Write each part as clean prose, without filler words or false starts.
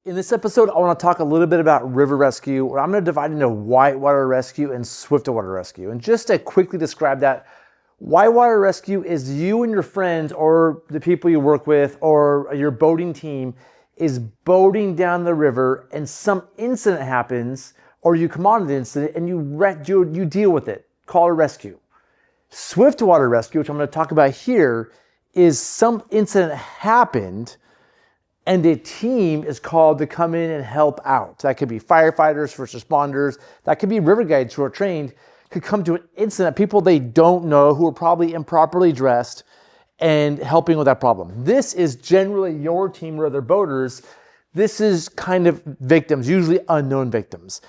In this episode, I want to talk a little bit about river rescue, or I'm going to divide into whitewater rescue and swiftwater rescue. And just to quickly describe that, whitewater rescue is you and your friends or the people you work with or your boating team is boating down the river and some incident happens or you come on the incident and you deal with it. Call it rescue. Swiftwater rescue, which I'm going to talk about here, is some incident happened and a team is called to come in and help out. That could be firefighters, first responders, that could be river guides who are trained, could come to an incident, people they don't know who are probably improperly dressed and helping with that problem. This is generally your team or other boaters. This is kind of victims, usually unknown victims.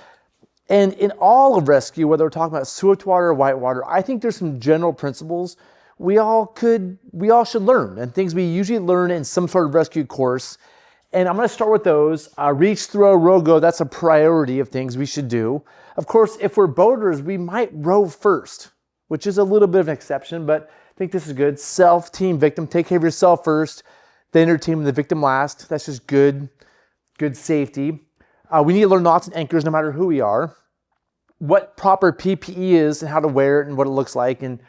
And in all of rescue, whether we're talking about swiftwater or whitewater, I think there's some general principles we all should learn, and things we usually learn in some sort of rescue course. And I'm going to start with those. Reach, throw, row, go. That's a priority of things we should do. Of course, if we're boaters, we might row first, which is a little bit of an exception, but I think this is good. Self, team, victim. Take care of yourself first, then your team and the victim last. That's just good safety. We need to learn knots and anchors no matter who we are. What proper PPE is and how to wear it and what it looks like and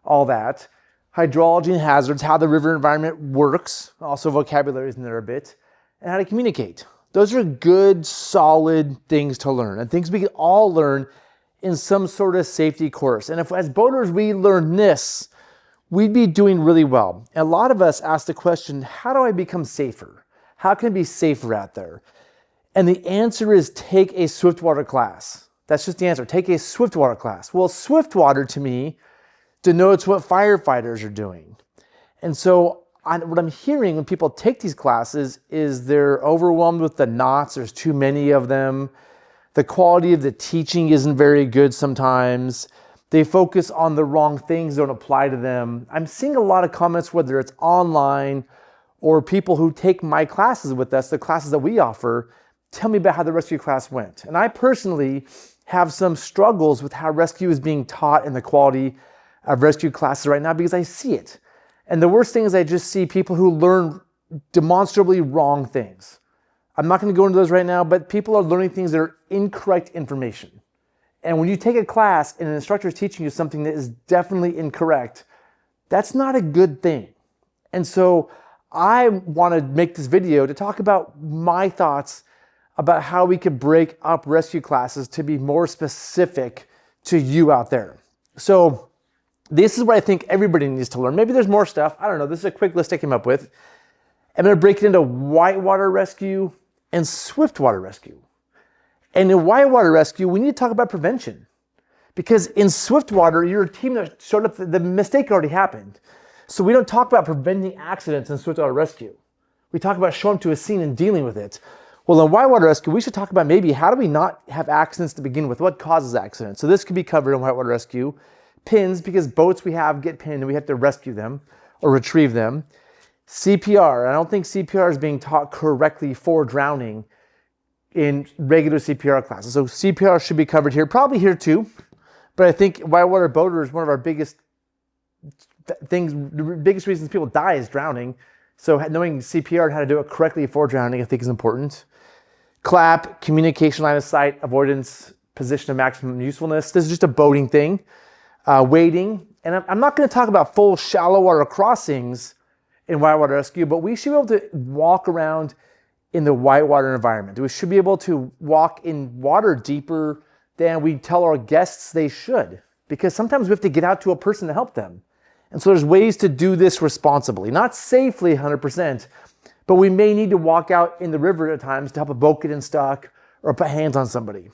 all that. Hydrology and hazards, how the river environment works. Also vocabulary is in there a bit. And how to communicate. Those are good, solid things to learn and things we can all learn in some sort of safety course. And if as boaters we learn this, we'd be doing really well. And a lot of us ask the question, how do I become safer? How can I be safer out there? And the answer is take a Swiftwater class. That's just the answer. Take a Swiftwater class. Well, Swiftwater to me denotes what firefighters are doing. And so what I'm hearing when people take these classes is they're overwhelmed with the knots. There's too many of them. The quality of the teaching isn't very good sometimes. They focus on the wrong things, don't apply to them. I'm seeing a lot of comments, whether it's online or people who take my classes with us, the classes that we offer, tell me about how the rescue class went. And I personally have some struggles with how rescue is being taught and the quality of rescue classes right now because I see it. And the worst thing is I just see people who learn demonstrably wrong things. I'm not going to go into those right now, but people are learning things that are incorrect information. And when you take a class and an instructor is teaching you something that is definitely incorrect, that's not a good thing. And so I want to make this video to talk about my thoughts about how we could break up rescue classes to be more specific to you out there. So this is what I think everybody needs to learn. Maybe there's more stuff. I don't know. This is a quick list I came up with. I'm going to break it into whitewater rescue and swiftwater rescue. And in whitewater rescue, we need to talk about prevention. Because in swiftwater, you're a team that showed up, the mistake already happened. So we don't talk about preventing accidents in swiftwater rescue. We talk about showing up to a scene and dealing with it. Well, in whitewater rescue, we should talk about maybe how do we not have accidents to begin with? What causes accidents? So this could be covered in whitewater rescue. Pins, because boats we have get pinned and we have to rescue them or retrieve them. CPR, I don't think CPR is being taught correctly for drowning in regular CPR classes. So CPR should be covered here, probably here too. But I think whitewater boater is one of our biggest things, the biggest reasons people die is drowning. So knowing CPR and how to do it correctly for drowning, I think is important. CLAP, communication, line of sight, avoidance, position of maximum usefulness. This is just a boating thing. Wading, and I'm not going to talk about full shallow water crossings in whitewater rescue, but we should be able to walk around in the whitewater environment. We should be able to walk in water deeper than we tell our guests they should, because sometimes we have to get out to a person to help them. And so there's ways to do this responsibly, not safely 100%, but we may need to walk out in the river at times to help a boat get unstuck or put hands on somebody.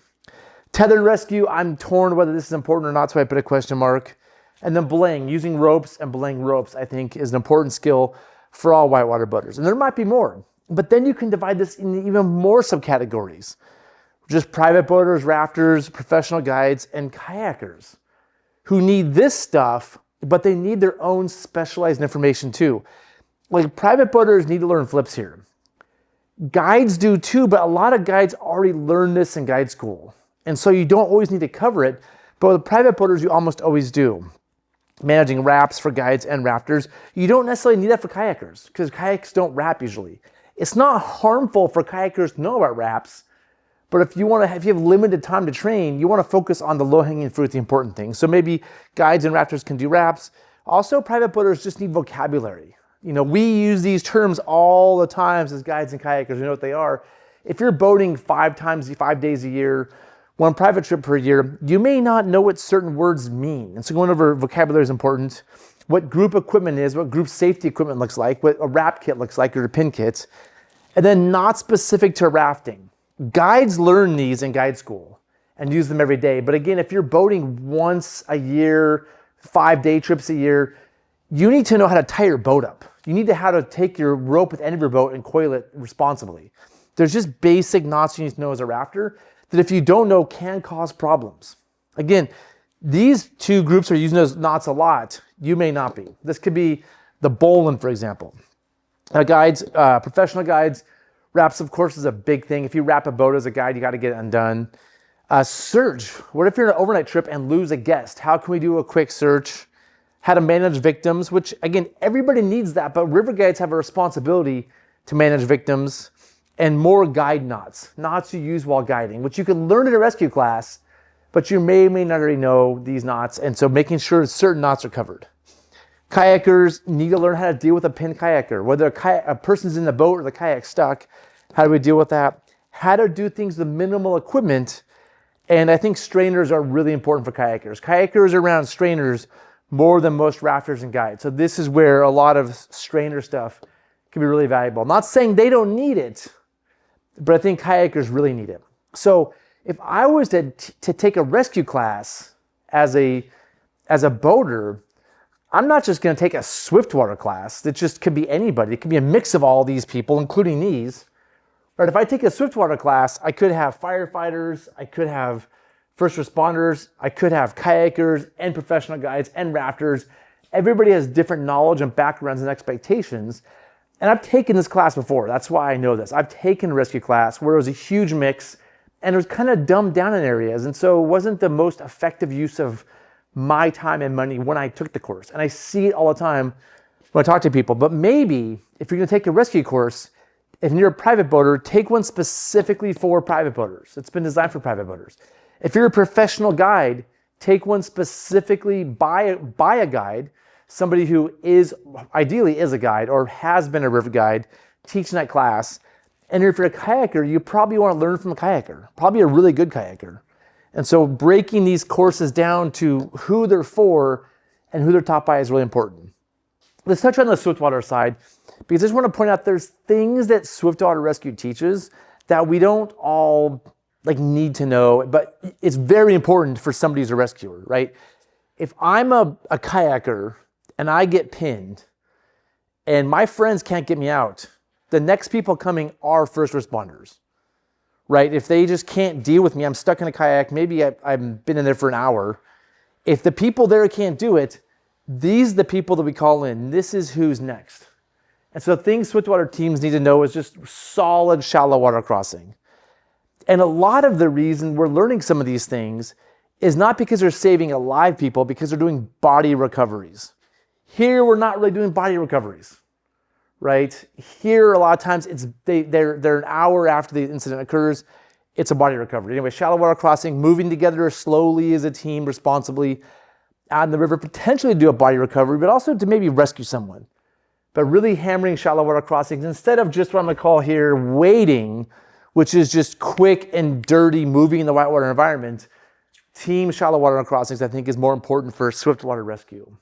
Tethered rescue, I'm torn whether this is important or not, so I put a question mark. And then belaying, using ropes and belaying ropes, I think is an important skill for all whitewater boaters. And there might be more, but then you can divide this into even more subcategories. Just private boaters, rafters, professional guides, and kayakers who need this stuff, but they need their own specialized information too. Like private boaters need to learn flips here. Guides do too, but a lot of guides already learn this in guide school. And so you don't always need to cover it, but with private boaters, you almost always do. Managing wraps for guides and rafters. You don't necessarily need that for kayakers because kayaks don't wrap usually. It's not harmful for kayakers to know about RAPS, but if you have limited time to train, you want to focus on the low-hanging fruit, the important things. So maybe guides and rafters can do RAPS. Also, private boaters just need vocabulary. We use these terms all the time as guides and kayakers. We know what they are. If you're boating 5 days a year, 1 private trip per year, you may not know what certain words mean. And so going over vocabulary is important. What group equipment is, what group safety equipment looks like, what a RAP kit looks like, or a pin kit. And then not specific to rafting. Guides learn these in guide school and use them every day. But again, if you're boating once a year, 5-day trips a year, you need to know how to tie your boat up. You need to know how to take your rope at the end of your boat and coil it responsibly. There's just basic knots you need to know as a rafter that if you don't know can cause problems. Again, these 2 groups are using those knots a lot. You may not be. This could be the bowline, for example. Guides, professional guides, RAPS, of course, is a big thing. If you wrap a boat as a guide, you got to get it undone. Search. What if you're on an overnight trip and lose a guest? How can we do a quick search? How to manage victims, which, again, everybody needs that, but river guides have a responsibility to manage victims. And more guide knots you use while guiding, which you can learn in a rescue class, but you may not already know these knots, and so making sure certain knots are covered. Kayakers need to learn how to deal with a pinned kayaker, whether a person's in the boat or the kayak stuck. How do we deal with that? How to do things with minimal equipment, and I think strainers are really important for kayakers. Kayakers are around strainers more than most rafters and guides, so this is where a lot of strainer stuff can be really valuable. I'm not saying they don't need it, but I think kayakers really need it. So if I was to take a rescue class as a boater, I'm not just going to take a Swiftwater class. That just could be anybody. It could be a mix of all these people, including these. Right? If I take a Swiftwater class, I could have firefighters, I could have first responders, I could have kayakers and professional guides and rafters. Everybody has different knowledge and backgrounds and expectations. And I've taken this class before. That's why I know this. I've taken a rescue class where it was a huge mix and it was kind of dumbed down in areas. And so it wasn't the most effective use of my time and money when I took the course. And I see it all the time when I talk to people. But maybe if you're going to take a rescue course, if you're a private boater, take one specifically for private boaters. It's been designed for private boaters. If you're a professional guide, take one specifically by a guide, somebody who ideally is a guide or has been a river guide, teaching that class. And if you're a kayaker, you probably want to learn from a kayaker, probably a really good kayaker. And so breaking these courses down to who they're for and who they're taught by is really important. Let's touch on the Swiftwater side, because I just want to point out there's things that Swiftwater Rescue teaches that we don't all need to know, but it's very important for somebody who's a rescuer, right? If I'm a kayaker and I get pinned and my friends can't get me out, the next people coming are first responders, right? If they just can't deal with me, I'm stuck in a kayak, maybe I've been in there for an hour. If the people there can't do it, these are the people that we call in. This is who's next. And so things Swiftwater teams need to know is just solid shallow water crossing. And a lot of the reason we're learning some of these things is not because they're saving alive people, because they're doing body recoveries. Here, we're not really doing body recoveries, right? Here, a lot of times, they're an hour after the incident occurs. It's a body recovery. Anyway, shallow water crossing, moving together slowly as a team, responsibly out in the river, potentially to do a body recovery, but also to maybe rescue someone. But really hammering shallow water crossings instead of just what I'm going to call here wading, which is just quick and dirty moving in the whitewater environment. Team shallow water crossings, I think, is more important for Swiftwater rescue.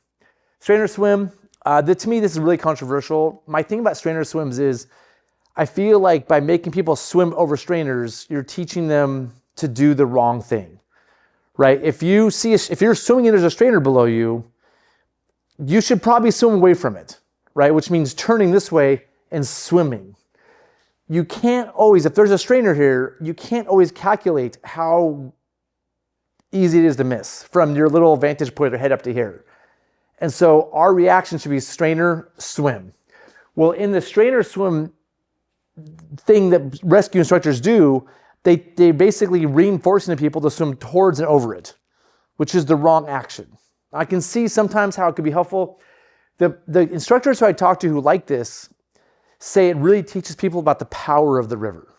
Strainer swim, to me, this is really controversial. My thing about strainer swims is I feel like by making people swim over strainers, you're teaching them to do the wrong thing, right? If you're swimming and there's a strainer below you, you should probably swim away from it, right? Which means turning this way and swimming. You can't always, if there's a strainer here, you can't always calculate how easy it is to miss from your little vantage point or head up to here. And so our reaction should be strainer swim. Well, in the strainer swim thing that rescue instructors do, they basically reinforcing the people to swim towards and over it, which is the wrong action. I can see sometimes how it could be helpful. The instructors who I talk to who like this say it really teaches people about the power of the river.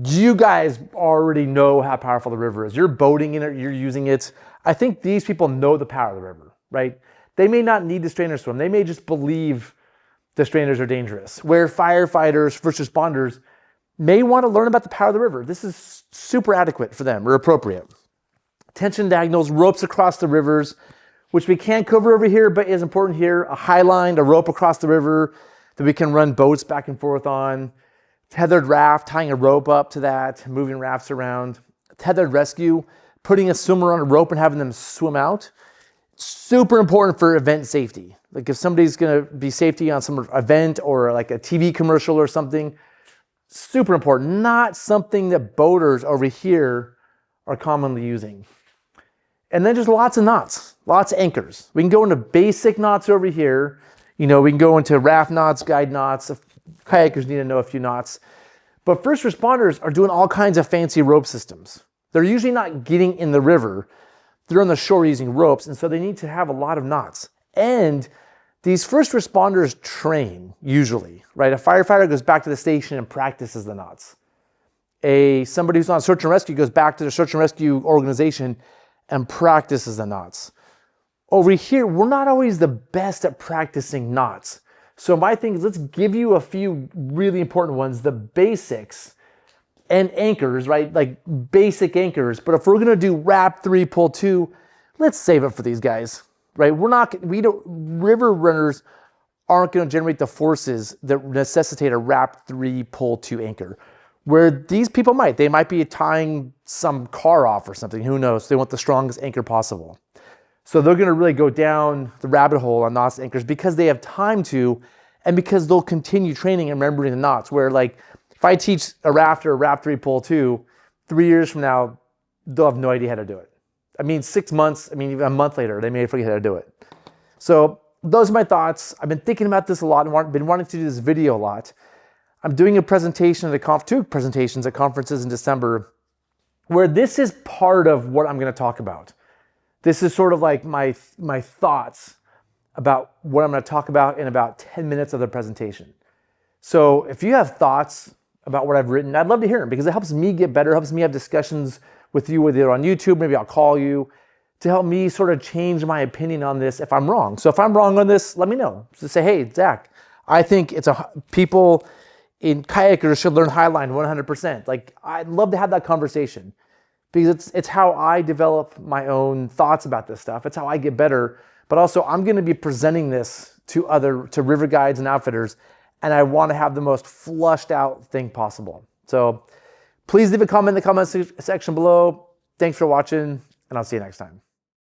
You guys already know how powerful the river is. You're boating in it, you're using it. I think these people know the power of the river, right? They may not need the strainer swim. They may just believe the strainers are dangerous. Where firefighters, first responders may want to learn about the power of the river. This is super adequate for them or appropriate. Tension diagonals, ropes across the rivers, which we can't cover over here, but is important here. A high line, a rope across the river that we can run boats back and forth on. Tethered raft, tying a rope up to that, moving rafts around. Tethered rescue, putting a swimmer on a rope and having them swim out. Super important for event safety. Like if somebody's gonna be safety on some event or like a TV commercial or something, super important. Not something that boaters over here are commonly using. And then just lots of knots, lots of anchors. We can go into basic knots over here. You know, we can go into raft knots, guide knots. Kayakers need to know a few knots. But first responders are doing all kinds of fancy rope systems. They're usually not getting in the river. They're on the shore using ropes, and so they need to have a lot of knots. And these first responders train, usually, right? A firefighter goes back to the station and practices the knots. Somebody who's on search and rescue goes back to the search and rescue organization and practices the knots. Over here, we're not always the best at practicing knots. So my thing is, let's give you a few really important ones, the basics and anchors, right? Like basic anchors. But if we're gonna do wrap 3, pull 2, let's save it for these guys, right? River runners aren't gonna generate the forces that necessitate a wrap 3, pull 2 anchor. Where these people might. They might be tying some car off or something, who knows? They want the strongest anchor possible. So they're gonna really go down the rabbit hole on knots anchors because they have time to, and because they'll continue training and remembering the knots. Where like, if I teach a rafter, wrap 3, pull 2, 3 years from now, they'll have no idea how to do it. I mean, 6 months, even a month later, they may forget how to do it. So those are my thoughts. I've been thinking about this a lot and been wanting to do this video a lot. I'm doing a presentation at two presentations at conferences in December where this is part of what I'm gonna talk about. This is sort of like my thoughts about what I'm going to talk about in about 10 minutes of the presentation. So if you have thoughts about what I've written, I'd love to hear them because it helps me get better, helps me have discussions with you, whether on YouTube, maybe I'll call you, to help me sort of change my opinion on this if I'm wrong. So if I'm wrong on this, let me know. Just say, hey, Zach, I think people in kayakers should learn highline 100%. Like, I'd love to have that conversation. Because it's how I develop my own thoughts about this stuff. It's how I get better. But also, I'm going to be presenting this to river guides and outfitters, and I want to have the most flushed out thing possible. So please leave a comment in the comment section below. Thanks for watching, and I'll see you next time.